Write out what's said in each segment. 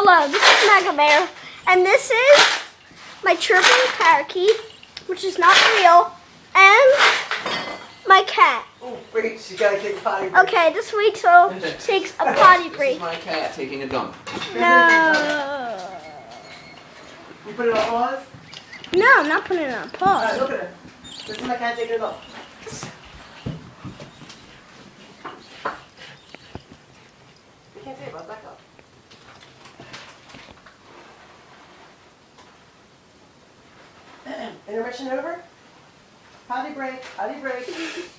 Hello, this is Mega Bear, and this is my chirping parakeet, which is not real, and my cat. Oh, wait, she's got to take a potty break. Okay, just wait till she takes a potty break. This is my cat taking a dump. No. You put it on pause? No, I'm not putting it on pause. Alright, look at her. This is my cat taking a dump. You can't take it, back up. Intermission over? Potty break,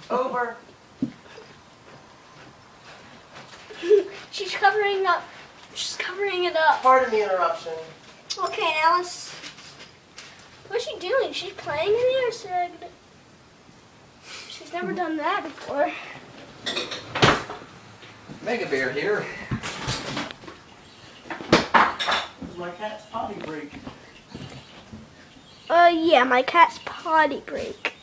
over. She's covering up. She's covering it up. Pardon the interruption. Okay, now let's. What's she doing? She's playing in the air segment. She's never done that before. Mega Bear here. This is my cat's potty break. Yeah, my cat's potty break.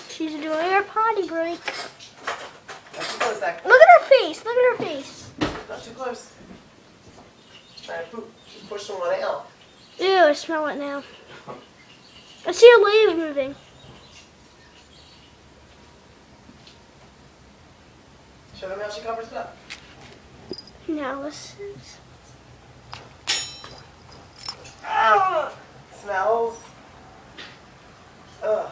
She's doing her potty break. Not too close, Zach. Look at her face. Look at her face. Not too close. Trying to poop. She's pushing one out. Ew, I smell it now. I see her leaves moving. Show them how she covers it up. Now listen. Ah! Smells. Ugh.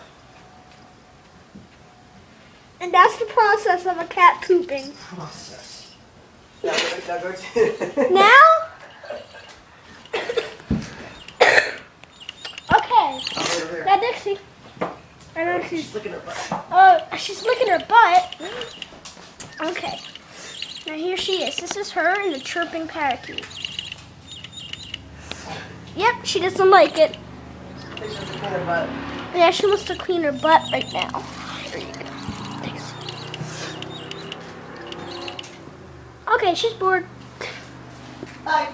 And that's the process of a cat pooping. Process. Now go to. Now? Okay. Over there. Now Dixie. I know she's. She's looking at her butt. Oh, she's licking her butt. Okay. Now here she is. This is her and the chirping parakeet. Yep, she doesn't like it. I think she has to clean her butt. Yeah, she wants to clean her butt right now. Here you go. Thanks. Okay, she's bored. Bye.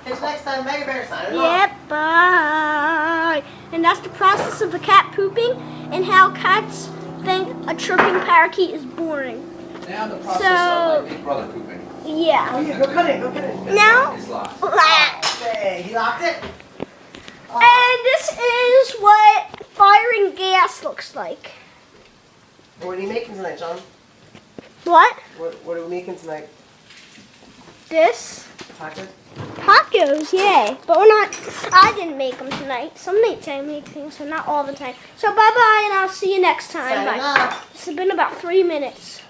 Catch you next time, Mega Bear signing off. Yep, bye. And that's the process of a cat pooping and how cats think a chirping parakeet is boring. Now the process So- of my big brother pooping. Yeah. Oh yeah, go cut it, go cut it. Now, It's locked. Hey, he locked it? and this is what firing gas looks like. What are you making tonight, John? What? What are we making tonight? This? Tacos? Tacos, yay. But we're not, I didn't make them tonight. Some make things, so not all the time. So bye-bye, and I'll see you next time. Signing Bye. off. This has been about 3 minutes.